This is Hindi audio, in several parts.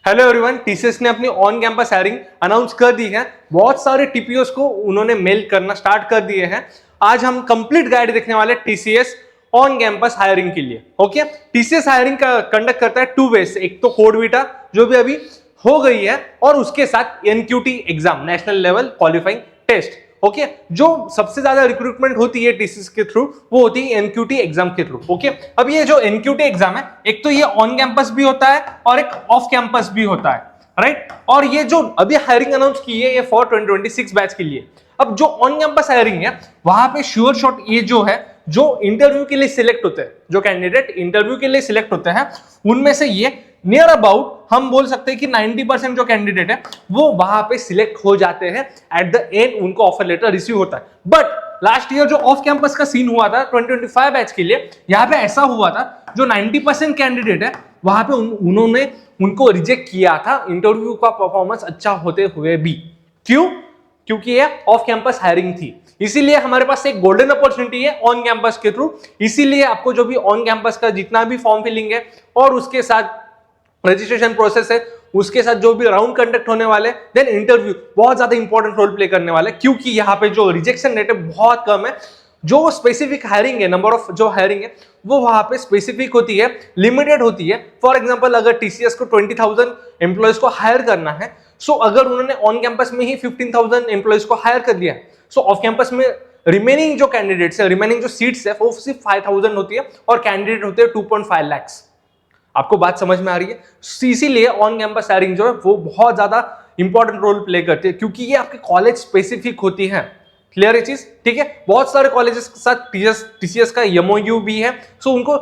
हेलो एवरीवन, टीसीएस ने अपनी ऑन कैंपस हायरिंग अनाउंस कर दी है। बहुत सारे टीपीओस को उन्होंने मेल करना स्टार्ट कर दिए हैं। आज हम कंप्लीट गाइड देखने वाले टीसीएस ऑन कैंपस हायरिंग के लिए। ओके, टीसीएस हायरिंग का कंडक्ट करता है टू वेज, एक तो कोड वीटा जो भी अभी हो गई है और उसके साथ NQT exam, national level qualifying test. Okay, जो सबसे ज्यादा रिक्रूटमेंट होती है टीसीएस के थ्रू वो होती है एनक्यूटी एग्जाम के थ्रू। ओके, अब ये जो एनक्यूटी एग्जाम है, एक तो ये ऑन कैंपस भी होता है और एक ऑफ कैंपस भी होता है, राइट। और ये जो अभी हायरिंग अनाउंस की है ये फॉर 2026 बैच के लिए। अब जो ऑन कैंपस हायरिंग है वहां पे श्योर शॉट ये जो है, जो इंटरव्यू के लिए सिलेक्ट होते हैं, जो कैंडिडेट इंटरव्यू के लिए सिलेक्ट होते हैं, उनमें से ये नियर अबाउट हम बोल सकते हैं कि 90% जो कैंडिडेट है वो वहां पे सिलेक्ट हो जाते हैं। एट द एंड उनको ऑफर लेटर रिसीव होता है। बट लास्ट ईयर जो ऑफ कैंपस का सीन हुआ था 2025 बैच के लिए, यहाँ पे ऐसा हुआ था जो 90% कैंडिडेट है वहां पे उन्होंने उनको रिजेक्ट किया था इंटरव्यू का परफॉर्मेंस अच्छा होते हुए भी। क्यों? क्योंकि ये ऑफ कैंपस हायरिंग थी। इसीलिए हमारे पास एक गोल्डन अपॉर्चुनिटी है ऑन कैंपस के थ्रू। इसीलिए आपको जो भी ऑन कैंपस का जितना भी फॉर्म फिलिंग है और उसके साथ रजिस्ट्रेशन प्रोसेस है, उसके साथ जो भी राउंड कंडक्ट होने वाले, देन इंटरव्यू बहुत ज्यादा इंपॉर्टेंट रोल प्ले करने वाले, क्योंकि यहाँ पे जो रिजेक्शन रेट है बहुत कम है। जो स्पेसिफिक हायरिंग है, नंबर ऑफ जो हायरिंग है वो वहां पे स्पेसिफिक होती है, लिमिटेड होती है। फॉर एग्जांपल अगर टीसीएस को 20,000 एम्प्लॉयज को हायर करना है, सो अगर उन्होंने ऑन कैंपस में ही 15,000 एम्प्लॉयज को हायर कर दिया है, सो ऑफ कैंपस में रिमेनिंग जो कैंडिडेट्स है, रिमेनिंग जो सीट्स है वो सिर्फ 5,000 होती है और कैंडिडेट होते हैं 2.5 लाख। आपको बात समझ में आ रही है? इसीलिए ऑन कैंपस हायरिंग जो है वो बहुत ज्यादा इंपॉर्टेंट रोल प्ले करती है, क्योंकि ये आपके कॉलेज स्पेसिफिक होती है। क्लियर है चीज? ठीक है, बहुत सारे कॉलेजेस के साथ टीसीएस का एमओयू भी है, सो उनको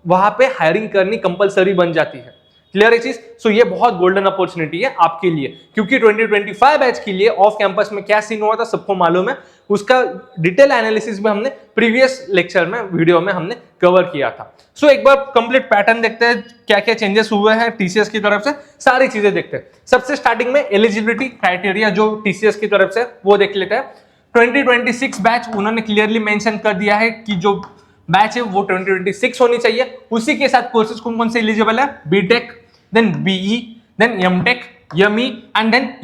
वहां पे हायरिंग करनी कंपलसरी बन जाती है। क्लियर है चीज? सो ये बहुत गोल्डन अपॉर्चुनिटी है आपके लिए, क्योंकि 2025 बैच के लिए ऑफ कैंपस में क्या सीन हुआ था सबको मालूम है। उसका डिटेल एनालिसिस भी हमने प्रीवियस लेक्चर में, वीडियो में हमने कवर किया था। सो एक बार कंप्लीट पैटर्न देखते हैं, क्या क्या चेंजेस हुए हैं टीसीएस की तरफ से, सारी चीजें देखते हैं। सबसे स्टार्टिंग में एलिजिबिलिटी क्राइटेरिया जो टीसीएस की तरफ से वो देख लेते हैं। 2026 बैच उन्होंने क्लियरली मेंशन कर दिया है कि जो बैच है वो 2026 होनी चाहिए। उसी के साथ कोर्सेज कौन कौन से एलिजिबल है? BTech, then BE, then MTech, ME and then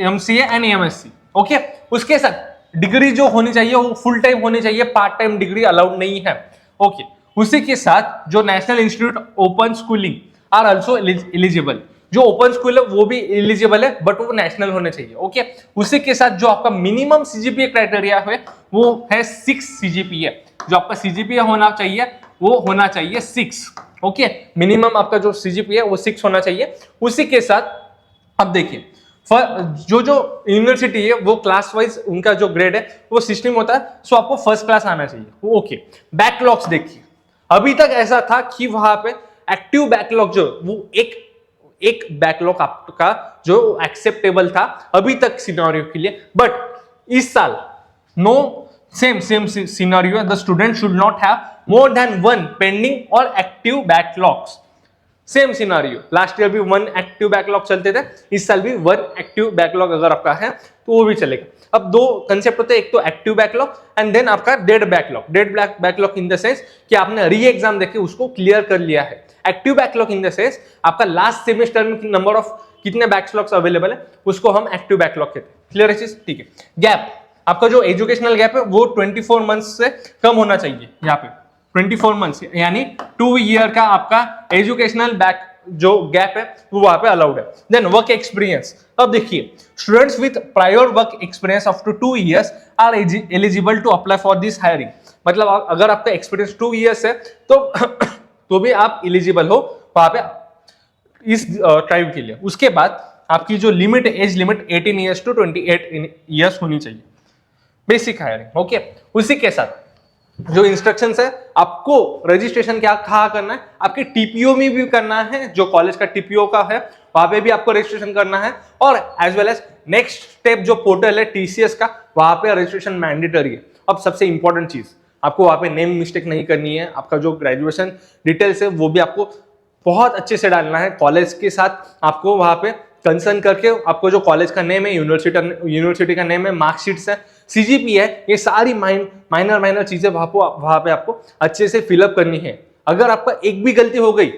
MCA and MSc. Okay, उसके साथ डिग्री जो होनी चाहिए वो फुल टाइम होनी चाहिए, पार्ट टाइम डिग्री अलाउड नहीं है। ओके, उसी के साथ जो national institute open schooling are also eligible. जो ओपन स्कूल है वो भी एलिजिबल है, बट वो नेशनल होने चाहिए। ओके, उसी के साथ जो आपका मिनिमम सीजीपीए क्राइटेरिया है वो है 6 सीजीपीए। जो आपका सीजीपीए होना चाहिए वो होना चाहिए 6। ओके, मिनिमम आपका जो सीजीपीए है वो 6 होना चाहिए। उसी के साथ अब देखिए, जो जो यूनिवर्सिटी है वो क्लास वाइज उनका जो ग्रेड है वो सिस्टम होता है, सो आपको फर्स्ट क्लास आना चाहिए। ओके, बैकलॉग्स देखिए, अभी तक ऐसा था कि वहां पे एक्टिव बैकलॉग जो वो एक बैकलॉग आपका जो एक्सेप्टेबल था अभी तक सिनेरियो के लिए, बट इस साल no same scenario, the student should not have more than 1 pending और active backlogs. Same scenario, last year भी 1 एक्टिव बैकलॉग चलते थे, इस साल भी 1 एक्टिव बैकलॉग अगर आपका है तो वो भी चलेगा। अब दो कंसेप्ट होते हैं, एक तो एक्टिव बैकलॉग एंड देन आपका dead backlog. Dead backlog in the sense कि आपने री एग्जाम देके उसको क्लियर कर लिया है। Active backlog in the sense आपका लास्ट सेमेस्टर में नंबर ऑफ कितने बैकलॉग्स अवेलेबल है उसको हम एक्टिव बैकलॉग कहते हैं। क्लियर है चीज? ठीक है। गैप, आपका जो एजुकेशनल गैप है वो 24 मंथ्स से कम होना चाहिए। यहाँ पे 24 मंथ्स यानी 2 ईयर का आपका एजुकेशनल बैक जो गैप है वो वहां पे अलाउड है। देन वर्क एक्सपीरियंस, अब देखिए, students with prior work experience up to 2 years are eligible to apply for this hiring. मतलब अगर आपका एक्सपीरियंस 2 इयर्स है तो भी आप एलिजिबल हो वहां पे इस ट्राइब के लिए। उसके बाद आपकी जो limit, age limit 18 years to 28 years होनी चाहिए, बेसिक हायरिंग। ओके, उसी के साथ जो इंस्ट्रक्शंस है, आपको रजिस्ट्रेशन क्या कहाँ करना है, आपके टीपीओ में भी करना है, जो कॉलेज का टीपीओ का है वहां पे भी आपको रजिस्ट्रेशन करना है, और as well as next step जो पोर्टल है टीसीएस का वहां पे रजिस्ट्रेशन मैंडेटरी है। अब सबसे इंपॉर्टेंट चीज, आपको वहां पे नेम मिस्टेक नहीं करनी है। आपका जो ग्रेजुएशन डिटेल्स है वो भी आपको बहुत अच्छे से डालना है। कॉलेज के साथ आपको वहां पे कंसर्न करके आपको जो कॉलेज का नेम है, यूनिवर्सिटी का नेम है, मार्कशीट्स है, सीजीपी है, ये सारी माइनर चीजें वहां पे आपको अच्छे से फिलअप करनी है। अगर आपका एक भी गलती हो गई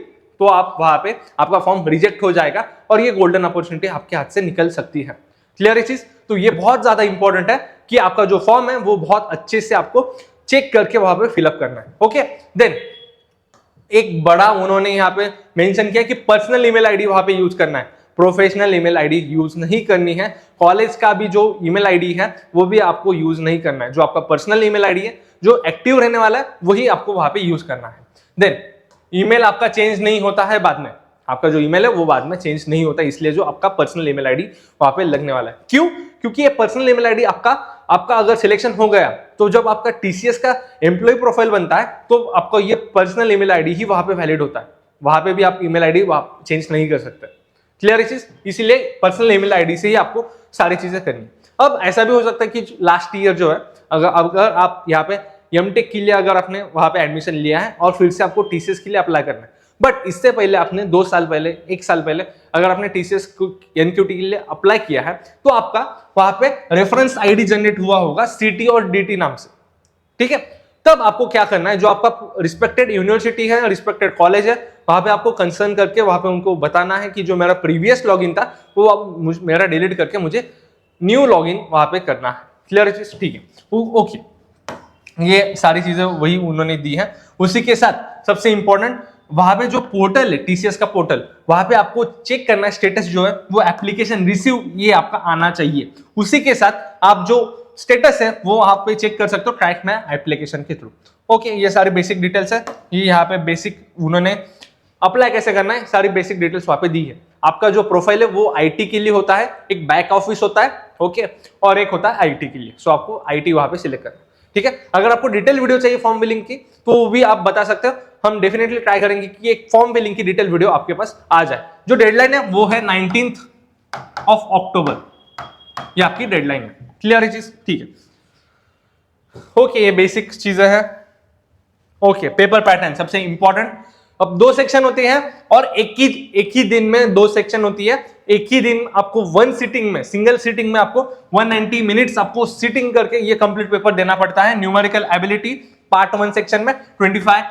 तो आप वहां पे आपका फॉर्म रिजेक्ट हो जाएगा और ये गोल्डन अपॉर्चुनिटी आपके हाथ से निकल सकती है। क्लियर है चीज? तो ये बहुत ज्यादा इंपॉर्टेंट है कि आपका जो फॉर्म है वो बहुत अच्छे से आपको चेक करके वहां पे फिलअप करना है। ओके, देन एक बड़ा उन्होंने यहाँ पे मेंशन किया कि पर्सनल ईमेल आईडी वहां पे यूज करना है, प्रोफेशनल ईमेल आईडी यूज नहीं करनी है। कॉलेज का भी जो ईमेल आईडी है वो भी आपको यूज नहीं करना है। जो आपका पर्सनल ईमेल आईडी है जो एक्टिव रहने वाला है वही आपको वहां पे यूज करना है। देन ईमेल आपका चेंज नहीं होता है बाद में, आपका जो ईमेल है वो बाद में चेंज नहीं होता, इसलिए जो आपका पर्सनल ईमेल आईडी वहां पे लगने वाला है। क्यों? क्योंकि ये पर्सनल ईमेल आईडी आपका अगर सिलेक्शन हो गया तो जब आपका टीसीएस का एम्प्लॉय प्रोफाइल बनता है तो आपको ये पर्सनल ईमेल आईडी ही वहां पे वैलिड होता है, वहां पे भी आप ईमेल आईडी चेंज नहीं कर सकते। क्लियर है चीज? इसीलिए पर्सनल ईमेल आईडी से ही आपको सारी चीजें करनी। अब ऐसा भी हो सकता है कि लास्ट ईयर जो है अगर आप यहाँ पे एमटेक के लिए अगर आपने वहां पे एडमिशन लिया है और फिर से आपको टीसीएस के लिए अप्लाई करना है, बट इससे पहले आपने 2 साल पहले 1 साल पहले अगर आपने टीसीएस एनक्यूटी के लिए अप्लाई किया है तो आपका वहां पे रेफरेंस आईडी जनरेट हुआ होगा सीटी और डीटी नाम से। ठीक है, तब आपको क्या करना है, जो आपका रिस्पेक्टेड यूनिवर्सिटी है, रिस्पेक्टेड कॉलेज है, वहां पे आपको कंसर्न करके वहां पे उनको बताना है कि जो मेरा प्रीवियस लॉगिन था वो अब मेरा डिलीट करके मुझे न्यू लॉगिन वहां पे करना है। क्लियर चीज? ठीक है, ओके, ये सारी चीजें वही उन्होंने दी है। उसी के साथ सबसे इंपॉर्टेंट वहां पे जो पोर्टल है टीसीएस का पोर्टल, वहां पे आपको चेक करना है स्टेटस जो है वो एप्लीकेशन रिसीव ये आपका आना चाहिए। उसी के साथ आप जो स्टेटस है वो वहां पे चेक कर सकते हो ट्रैक में एप्लीकेशन के थ्रू। ओके, ये सारी बेसिक डिटेल्स है, ये यहाँ पे बेसिक उन्होंने अप्लाई कैसे करना है सारी बेसिक डिटेल्स वहां पे दी है। आपका जो प्रोफाइल है वो आईटी के लिए होता है, एक बैक ऑफिस होता है, ओके, और एक होता है आईटी के लिए। सो आपको आईटी वहां पे सिलेक्ट करना है। ठीक है, अगर आपको डिटेल वीडियो चाहिए फॉर्म फिलिंग की तो वो भी आप बता सकते हो, हम डेफिनेटली ट्राई करेंगे कि एक फॉर्म फिलिंग की डिटेल वीडियो आपके पास आ जाए। जो डेडलाइन है वो है 19th of October, ये आपकी डेडलाइन है। क्लियर है चीज? ठीक है, ओके, ये बेसिक चीजें हैं। ओके, पेपर पैटर्न सबसे इंपॉर्टेंट। अब 2 सेक्शन होते हैं और एक ही दिन में 2 सेक्शन होती है। एक ही दिन आपको 1 सिटिंग में, सिंगल सिटिंग में आपको 190 मिनट्स आपको सिटिंग करके ये कंप्लीट पेपर देना पड़ता है। न्यूमेरिकल एबिलिटी पार्ट 1 सेक्शन में 25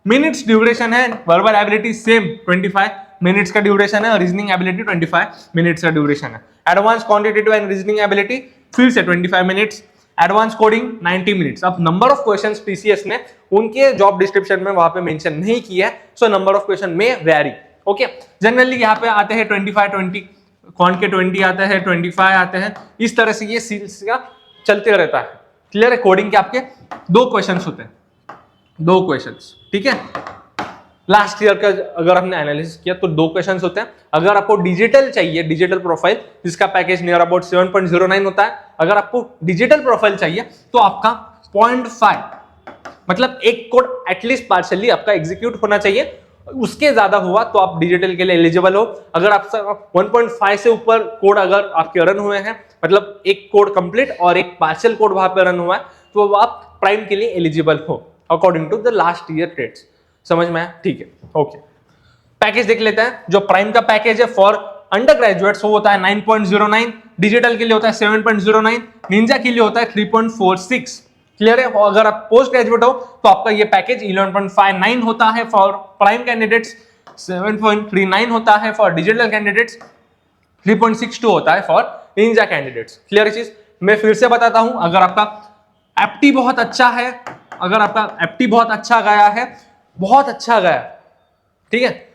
मिनट्स ड्यूरेशन है, वर्बल एबिलिटी सेम 25 मिनट्स का ड्यूरेशन है, रीजनिंग एबिलिटी 25 मिनट्स का ड्यूरेशन है। Advance quantitative and reasoning ability फिर से 25 मिनट्स, एडवांस कोडिंग 90 मिनट्स। अब नंबर ऑफ क्वेश्चंस टीसीएस ने उनके जॉब डिस्क्रिप्शन में वहां पे मेंशन नहीं किया है, सो नंबर ऑफ क्वेश्चन में वेरी। ओके, जनरली यहाँ पे आते हैं 25-20, क्वांट के 20 आते हैं, 25 आते हैं, इस तरह से ये सीरीज का चलते रहता है। क्लियर है? कोडिंग के आपके 2 क्वेश्चंस होते हैं, 2 क्वेश्चंस। ठीक है, लास्ट ईयर का अगर हमने एनालिसिस किया तो 2 क्वेश्चंस होते हैं। अगर आपको डिजिटल चाहिए, डिजिटल प्रोफाइल जिसका पैकेज नियर अबाउट 7.09 होता है, अगर आपको डिजिटल प्रोफाइल चाहिए तो आपका 0.5 मतलब एक कोड एटलीस्ट पार्शियली आपका एग्जीक्यूट होना चाहिए, उसके ज्यादा हुआ तो आप डिजिटल के लिए एलिजिबल हो। अगर आप 1.5 से ऊपर कोड अगर आपके रन हुए हैं, मतलब एक कोड कंप्लीट और एक पार्शियल कोड वहां पे रन हुआ है, तो आप प्राइम के लिए एलिजिबल हो according to the last year trades. समझ में आया? ठीक है, ओके, पैकेज देख लेते हैं। जो प्राइम का पैकेज है फॉर अंडर ग्रेजुएट्स वो होता है 9.09, डिजिटल के लिए होता है 7.09, निंजा के लिए होता है 3.46। क्लियर है? और अगर आप पोस्ट ग्रेजुएट हो तो आपका ये पैकेज 11.59 होता है फॉर प्राइम कैंडिडेट्स, 7.39 होता है फॉर डिजिटल कैंडिडेट्स, 3.62 होता है फॉर निंजा कैंडिडेट्स। क्लियर चीज? मैं फिर से बताता हूं, अगर आपका एप्टी बहुत अच्छा है, अगर आपका एप्टी बहुत अच्छा गया है, बहुत अच्छा गया, ठीक है,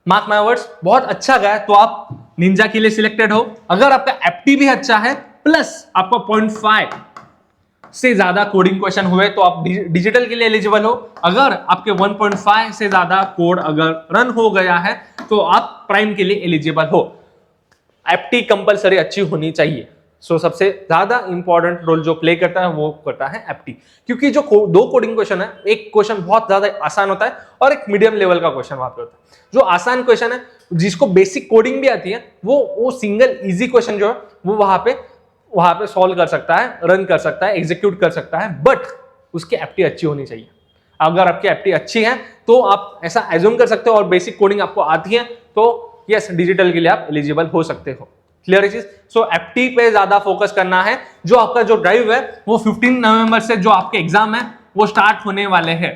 मार्क माय वर्ड्स, बहुत अच्छा गया तो आप निंजा के लिए सिलेक्टेड हो। अगर आपका एप्टी भी अच्छा है प्लस आपका 0.5 से ज्यादा कोडिंग क्वेश्चन हुए तो आप डिजिटल के लिए एलिजिबल हो। अगर आपके 1.5 से ज्यादा कोड अगर रन हो गया है तो आप प्राइम के लिए एलिजिबल हो। एप्टी कंपलसरी अच्छी होनी चाहिए। सो सबसे ज्यादा इंपॉर्टेंट रोल जो प्ले करता है वो करता है एप्टी, क्योंकि जो 2 कोडिंग क्वेश्चन है, एक क्वेश्चन बहुत ज्यादा आसान होता है और एक मीडियम लेवल का क्वेश्चन वहां पे होता है। जो आसान क्वेश्चन है जिसको बेसिक कोडिंग भी आती है वो सिंगल इजी क्वेश्चन जो है वो वहां पे सॉल्व कर सकता है, रन कर सकता है, एग्जीक्यूट कर सकता है, बट उसकी एप्टी अच्छी होनी चाहिए। अगर आपकी एप्टी अच्छी है तो आप ऐसा एज्यूम कर सकते हो और बेसिक कोडिंग आपको आती है तो यस, डिजिटल के लिए आप एलिजिबल हो सकते हो। क्लियर है चीज? सो एप्टी पे ज्यादा फोकस करना है। जो आपका जो ड्राइव है वो 15 नवंबर से जो आपके एग्जाम है वो स्टार्ट होने वाले हैं।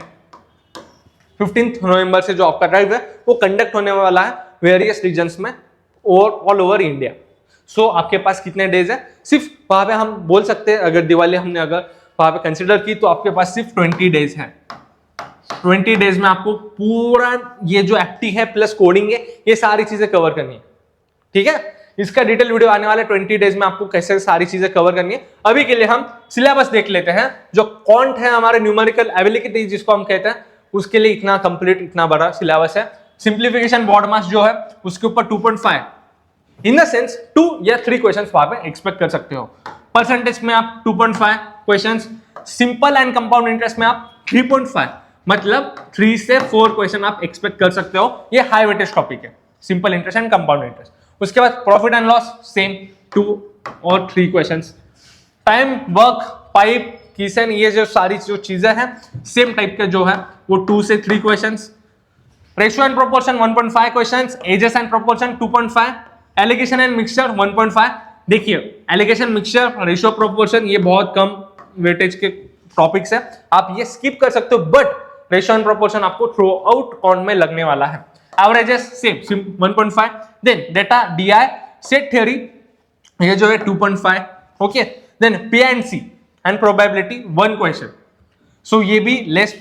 15 नवंबर से जो आपका ड्राइव है वो कंडक्ट होने वाला है वेरियस रीजन्स में और ऑल ओवर इंडिया। सो आपके पास कितने डेज है, सिर्फ वहां पे हम बोल सकते हैं अगर दिवाली हमने अगर वहां पे कंसिडर की तो आपके पास सिर्फ 20 डेज है। 20 डेज में आपको पूरा ये जो एक्टी है प्लस कोडिंग है ये सारी चीजें कवर करनी है, ठीक है। इसका डिटेल वीडियो आने वाला है 20 डेज में आपको कैसे सारी चीजें कवर करनी है। अभी के लिए हम सिलेबस देख लेते हैं। जो क्वांट है हमारे न्यूमेरिकल एबिलिटी जिसको हम कहते हैं उसके लिए इतना कंप्लीट इतना बड़ा सिलेबस है। सिंप्लीफिकेशन बॉड मास जो है उसके ऊपर 2.5 इन द सेंस 2 या 3 क्वेश्चंस वहां पे एक्सपेक्ट कर सकते हो। परसेंटेज में आप 2.5 questions, simple and compound interest में आप 3.5 मतलब 3 से 4 क्वेश्चन आप एक्सपेक्ट कर सकते हो। ये हाई वेटेज टॉपिक है, simple interest and compound interest. उसके बाद प्रॉफिट एंड लॉस सेम 2 और 3 क्वेश्चंस। टाइम, वर्क, पाइप, किसन, ये जो सारी जो चीजें हैं सेम टाइप के जो है वो 2 से 3 questions. Ratio and proportion 1.5 questions, ages and proportion 2.5, alligation and mixture 1.5। देखिए एलिगेशन, मिक्सचर, रेशियो, प्रोपोर्शन ये बहुत कम वेटेज के टॉपिक्स है, आप ये स्किप कर सकते हो, बट रेशियो एंड प्रोपोर्शन आपको थ्रू आउट काउंट में लगने वाला है। Averages same 1.5। Then data, DI, set theory ये जो है 2.5। Okay, then PNC and probability 1 question. So ये भी लेस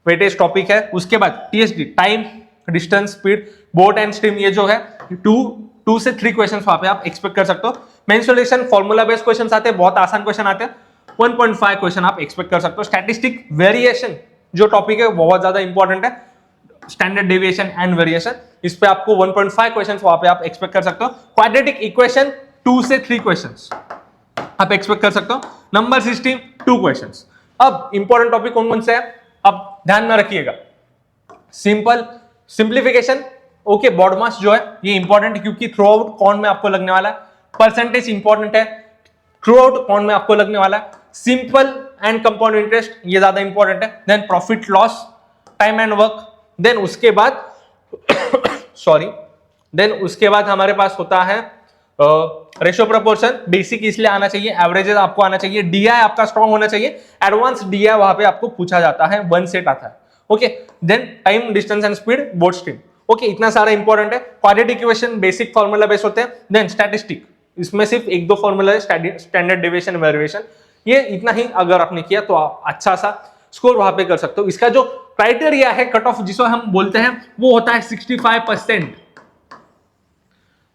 वेटेज टॉपिक है। उसके बाद TSD, time, distance, speed, boat and stream ये जो है 2 से 3 क्वेश्चन वहां पे आप एक्सपेक्ट कर सकते हो। मेंसुरेशन, फॉर्मूला बेस्ड क्वेश्चन आते हैं, बहुत आसान क्वेश्चन आते हैं, 1.5 क्वेश्चन आप एक्सपेक्ट कर सकते हो। स्टैटिस्टिक, वेरिएशन जो टॉपिक है बहुत ज्यादा इंपॉर्टेंट है, स्टैंडर्ड डेविएशन एंड वेरिएशन, इस पे आपको 1.5 क्वेश्चंस वहां पे आप एक्सपेक्ट कर सकते हो। क्वाड्रेटिक इक्वेशन 2 से 3 क्वेश्चंस आप एक्सपेक्ट कर सकते हो। Number system 2 questions. अब इंपॉर्टेंट टॉपिक कौन कौन से है अब ध्यान में रखिएगा। सिंपल, सिंप्लीफिकेशन, ओके, बॉड मास जो है ये इंपॉर्टेंट है क्योंकि थ्रू आउट कौन में आपको लगने वाला है। परसेंटेज इंपॉर्टेंट है, थ्रू आउट कौन में आपको लगने वाला है। सिंपल एंड कंपाउंड इंटरेस्ट ये ज्यादा इंपॉर्टेंट है। Then profit loss, time and work. Then उसके बाद सॉरी, देन उसके बाद हमारे पास होता है रेशियो प्रोपोर्शन, बेसिक इसलिए आना चाहिए, एवरेजेस आपको आना चाहिए, डीआई आपका स्ट्रॉन्ग होना चाहिए, एडवांस डीआई वहां पे आपको पूछा जाता है, 1 सेट आता है। Okay, then time, distance and speed, boat stream. Okay, इतना सारा इंपॉर्टेंट है। Quadratic equation basic formula base होते हैं। देन स्टैटिस्टिक, इसमें सिर्फ 1-2 फॉर्मूला है, स्टैंडर्ड डेविएशन, वेरिएशन, ये इतना ही अगर आपने किया तो आप अच्छा सा स्कोर वहां पे कर सकते हो। इसका जो क्राइटेरिया है कट ऑफ जिसको हम बोलते हैं वो होता है 65%।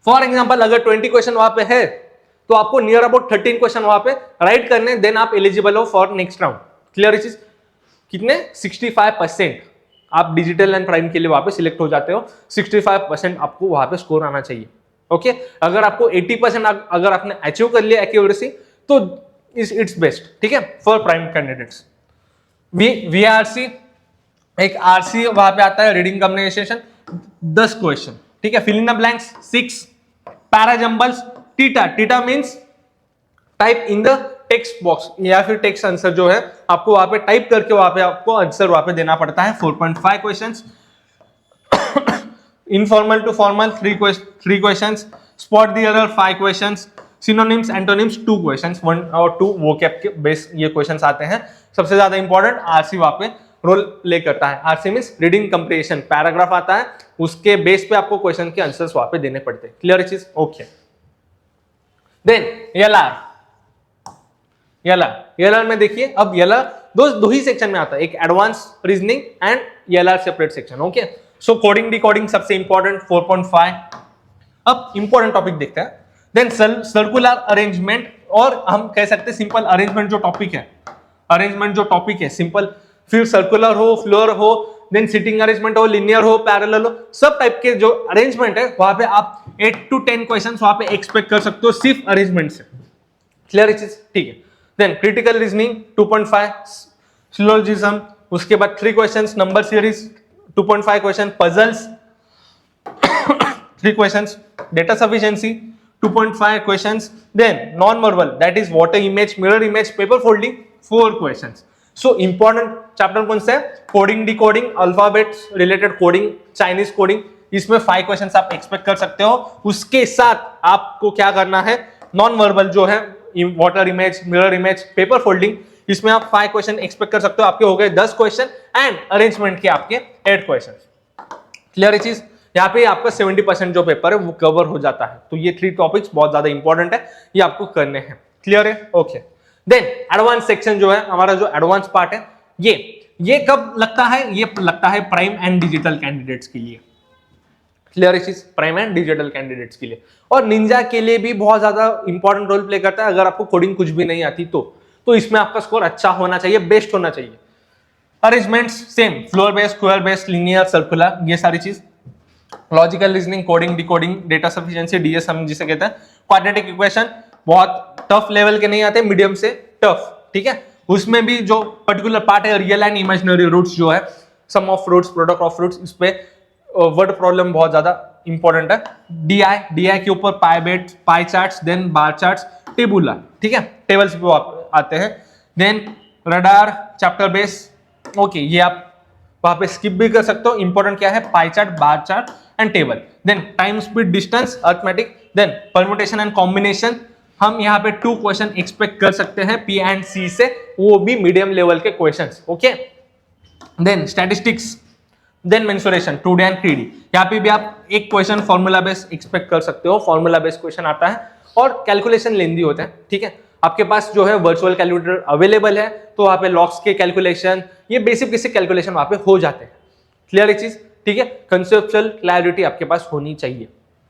फॉर एग्जांपल अगर 20 क्वेश्चन वहां पे है तो आपको नियर अबाउट 13 क्वेश्चन वहां पे राइट करने, देन आप एलिजिबल हो फॉर नेक्स्ट राउंड। क्लियर चीज, कितने 65% आप डिजिटल एंड प्राइम के लिए वहां पे सिलेक्ट हो जाते हो। 65% आपको वहां पे स्कोर आना चाहिए। ओके, अगर आपको 80% अगर आपने अचीव कर लिया एक्यूरेसी तो इट्स बेस्ट, ठीक है, फॉर प्राइम कैंडिडेट्स। वीआरसी, एक आरसी वहां पे आता है, रीडिंग कम्युनिकेशन 10 क्वेश्चन, ठीक है। Fill in the blanks 6, parajumbles, TITA, TITA means type in the text box या फिर टेक्स्ट आंसर जो है आपको वहां पे टाइप करके वहां पे आपको आंसर वहां पे देना पड़ता है, 4.5 questions. Informal to formal 3 questions, spot the error 5 questions, synonyms antonyms 2 questions, 1 और 2 वोकैब के बेस ये क्वेश्चंस आते हैं। सबसे ज्यादा इंपॉर्टेंट आरसी वहां पे रोल प्ले करता है। RC means reading comprehension, paragraph आता है उसके बेस पे आपको क्वेश्चन के आंसर्स वहां पे देने पड़ते हैं। क्लियर चीज, ओके। देन एलआर में देखिए, अब एलआर दो ही सेक्शन में आता है, एक advance reasoning and LR separate section. Okay, so coding decoding सबसे इंपॉर्टेंट 4.5। अब इंपॉर्टेंट टॉपिक देखते हैं। देन सर्कुलर अरेंजमेंट, और हम कह सकते हैं सिंपल अरेंजमेंट जो टॉपिक है, अरेंजमेंट जो टॉपिक है सिंपल, फिर सर्कुलर हो, फ्लोर हो, देन सिटिंग अरेंजमेंट हो, लिनियर हो, पैरेलल हो, सब टाइप के जो अरेंजमेंट है वहां पे आप 8 to 10 क्वेश्चंस वहां पे एक्सपेक्ट कर सकते हो सिर्फ अरेंजमेंट से। क्लियर चीज, ठीक है। देन क्रिटिकल रीजनिंग 2.5, सिलोजिज्म, उसके बाद 3 questions, number series 2.5 question, puzzles 3 questions, data sufficiency 2.5 questions, then non verbal that is water image, mirror image, paper folding 4 questions. So important chapter कौन सा है? Coding decoding, alphabets related coding, Chinese coding, इसमें 5 क्वेश्चंस आप एक्सपेक्ट कर सकते हो। उसके साथ आपको क्या करना है, नॉन वर्बल जो है water image, mirror image, paper folding, इसमें आप 5 क्वेश्चन एक्सपेक्ट कर सकते हो, आपके हो गए 10 क्वेश्चन एंड अरेंजमेंट के आपके 8 क्वेश्चन। क्लियर है चीज? यहाँ पे आपका 70% जो पेपर है वो कवर हो जाता है। तो ये 3 टॉपिक्स बहुत ज्यादा इंपॉर्टेंट है, ये आपको करने हैं। क्लियर है? ओके। देन एडवांस सेक्शन जो है हमारा, जो एडवांस पार्ट है, ये कब लगता है? ये लगता है प्राइम एंड डिजिटल कैंडिडेट्स के लिए। क्लियर है चीज? प्राइम एंड डिजिटल कैंडिडेट्स के लिए, और निंजा के लिए भी बहुत ज्यादा इंपॉर्टेंट रोल प्ले करता है। अगर आपको कोडिंग कुछ भी नहीं आती तो इसमें आपका स्कोर अच्छा होना चाहिए, बेस्ट होना चाहिए। Arrangements same, floor based, square based, linear, circular, ये सारी चीज। Logical reasoning, coding, decoding, data sufficiency, DS हम जिसे कहते हैं। क्वाड्रेटिक इक्वेशन बहुत टफ लेवल के नहीं आते, मीडियम से टफ, ठीक है। उसमें भी जो पर्टिकुलर पार्ट है, रियल एंड इमेजिनरी रूट्स जो है, sum of roots, product of roots, इस पे वर्ड प्रॉब्लम बहुत ज्यादा इंपॉर्टेंट है। डीआई के ऊपर pie charts, then bar charts, tabular, ठीक है, टेबल्स भी आते हैं। Then radar, chapter base, okay, ये आप वहां पे स्किप भी कर सकते हो। इंपॉर्टेंट क्या है? Pie chart, bar chart and table. Then time, speed, distance, arithmetic, then permutation and combination. हम यहाँ पे 2 क्वेश्चन एक्सपेक्ट कर सकते हैं पी एंड सी से, वो भी मीडियम लेवल के questions, okay. Then statistics, then mensuration, 2D and 3D। यहाँ पे भी आप एक क्वेश्चन फॉर्मूला बेस एक्सपेक्ट कर सकते हो, फॉर्मूला बेस क्वेश्चन आता है और कैलकुलेशन लेंदी होते हैं, ठीक है। आपके पास जो है वर्चुअल कैलकुलेटर अवेलेबल है, तो वहां पे लॉक्स के कैलकुलेशन, ये बेसिक कैलकुलेशन वहां पे हो जाते हैं। क्लियर है चीज? ठीक है, कंसेप्चुअल क्लैरिटी आपके पास होनी चाहिए।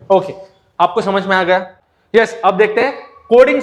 ओके, आपको समझ में आ गया? यस। अब देखते हैं कोडिंग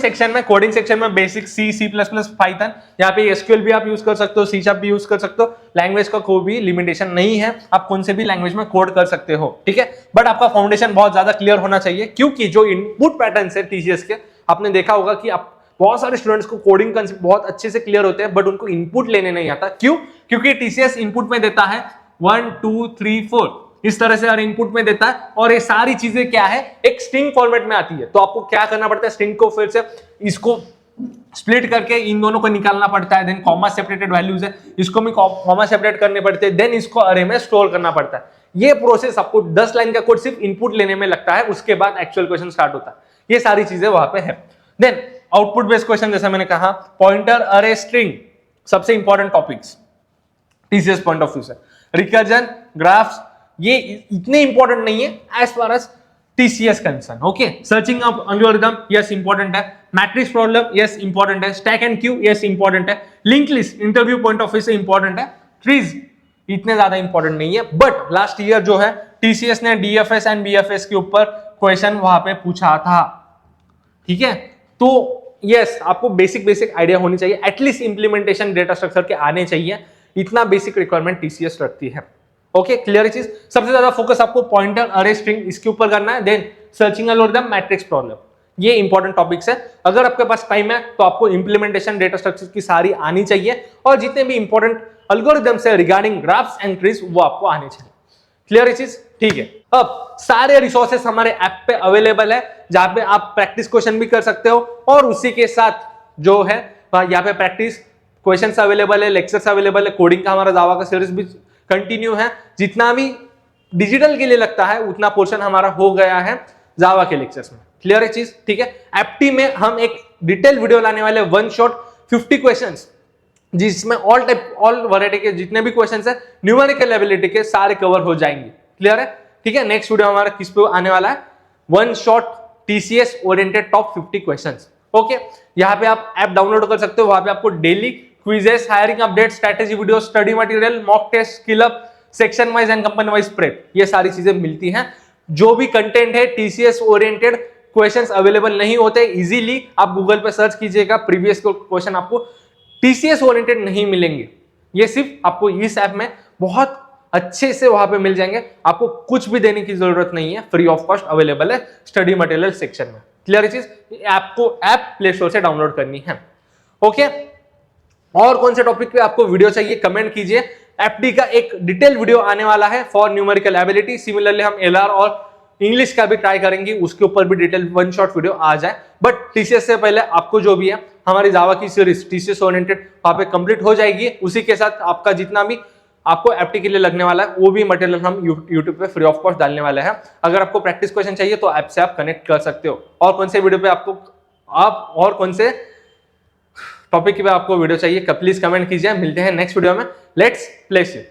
सेक्शन में बेसिक C++, पाइथन, यहाँ पे एसक्यूएल भी आप यूज कर सकते हो, C# भी यूज कर सकते हो। लैंग्वेज का कोई भी लिमिटेशन नहीं है, आप कौन से भी लैंग्वेज में कोड कर सकते हो, ठीक है। बट आपका फाउंडेशन बहुत ज्यादा क्लियर होना चाहिए, क्योंकि जो इनपुट पैटर्न है TCS के, आपने देखा होगा कि आप बहुत सारे स्टूडेंट्स को कोडिंग कंसेप्ट बहुत अच्छे से क्लियर होते हैं, बट उनको इनपुट लेने नहीं आता। क्यों? क्योंकि TCS इनपुट में देता है 1 2 3 4 इस तरह से हर इनपुट में देता है, और ये सारी चीजें क्या है? एक स्ट्रिंग फॉर्मेट में आती है। तो आपको क्या करना पड़ता है? स्ट्रिंग को फिर से इसको स्प्लिट करके इन दोनों को निकालना पड़ता है। देन कॉमा सेपरेटेड वैल्यूज है, इसको भी कॉमा सेपरेट करने पड़ते हैं। देन इसको अरे में स्टोर करना पड़ता है। ये प्रोसेस आपको 10 लाइन का कोड सिर्फ इनपुट लेने में लगता है, उसके बाद एक्चुअल क्वेश्चन स्टार्ट होता है। ये सारी चीजें वहां पे है। देन आउटपुट बेस्ड क्वेश्चन, जैसा मैंने कहा, पॉइंटर, अरे, स्ट्रिंग, सबसे important topics TCS point of view से। रिकर्जन, ग्राफ्स, ये इतने इंपॉर्टेंट नहीं है as far as TCS concern, okay. Searching of algorithm, yes important है। मैट्रिक्स प्रॉब्लम, यस इंपॉर्टेंट है। Stack and queue, yes important है। Link list interview point of view से इंपॉर्टेंट है। ट्रीज इतने ज्यादा इंपॉर्टेंट नहीं है, बट लास्ट ईयर जो है TCS ने DFS एंड BFS के ऊपर क्वेश्चन वहां पे पूछा था, ठीक है। तो यस, आपको बेसिक आइडिया होनी चाहिए, एटलीस्ट इंप्लीमेंटेशन डेटा स्ट्रक्चर के आने चाहिए। इतना बेसिक रिक्वायरमेंट TCS रखती है, ओके। क्लियर चीज? सबसे ज्यादा फोकस आपको पॉइंटर, अरे, स्ट्रिंग, इसके ऊपर करना है। Then searching algorithm, matrix problem, ये इंपॉर्टेंट टॉपिक्स है। अगर आपके पास टाइम है तो आपको इंप्लीमेंटेशन डेटा स्ट्रक्चर की सारी आनी चाहिए, और जितने भी इंपॉर्टेंट एल्गोरिथम्स है रिगार्डिंग ग्राफ्स एंड ट्रीज, वो आपको आने चाहिए। क्लियर है चीज? ठीक है। अब सारे रिसोर्सेस हमारे ऐप पे अवेलेबल है, जहां पे आप प्रैक्टिस क्वेश्चन भी कर सकते हो, और उसी के साथ जो है यहाँ पे प्रैक्टिस क्वेश्चंस अवेलेबल है, लेक्चर्स अवेलेबल है। कोडिंग का हमारा जावा का सीरीज भी कंटिन्यू है। जितना भी डिजिटल के लिए लगता है उतना पोर्शन हमारा हो गया है जावा के लेक्चर्स में। क्लियर है चीज? ठीक है। एप्टी में हम एक डिटेल वीडियो लाने वाले, वन शॉट 50 क्वेश्चंस, जिसमें ऑल वैरायटी के जितने भी क्वेश्चंस है न्यूमेरिकल एबिलिटी के सारे कवर हो जाएंगे। क्लियर है? ठीक है। नेक्स्ट वीडियो हमारा किस पे आने वाला है? One shot TCS oriented top 50 questions, okay. यहाँ पे आप ऐप डाउनलोड कर सकते हो, वहां पे आपको daily quizzes, hiring update, strategy video, study material, mock test, skill up, section wise and company wise prep, ये सारी चीजें मिलती हैं। जो भी कंटेंट है TCS ओरिएंटेड क्वेश्चंस अवेलेबल नहीं होते इजीली, आप गूगल पे सर्च कीजिएगा, प्रीवियस क्वेश्चन आपको TCS ओरिएंटेड नहीं मिलेंगे। ये सिर्फ आपको इस ऐप में बहुत अच्छे से वहां पे मिल जाएंगे। आपको कुछ भी देने की जरूरत नहीं है, फ्री ऑफ कॉस्ट अवेलेबल है स्टडी मटेरियल सेक्शन में। क्लियर चीज? आपको ऐप प्ले स्टोर से डाउनलोड करनी है, ओके। और कौन से टॉपिक पे आपको वीडियो चाहिए कमेंट कीजिए। एफडी का एक डिटेल वीडियो आने वाला है फॉर न्यूमेरिकल एबिलिटी। सिमिलरली हम LR और इंग्लिश का भी ट्राई करेंगे, उसके ऊपर भी डिटेल वन शॉट वीडियो आ जाए। बट TCS से पहले आपको जो भी है हमारी जावा की सीरीज TCS ओरिएंटेड वहां पे कंप्लीट हो जाएगी। उसी के साथ आपका जितना भी आपको एफटी के लिए लगने वाला है वो भी मटेरियल हम यूट्यूब पे फ्री ऑफ कॉस्ट डालने वाले हैं। अगर आपको प्रैक्टिस क्वेश्चन चाहिए तो ऐप से आप कनेक्ट कर सकते हो। और कौन से वीडियो पे आपको और कौन से टॉपिक पे आपको वीडियो चाहिए प्लीज कमेंट कीजिए। मिलते हैं नेक्स्ट वीडियो में। Let's place you.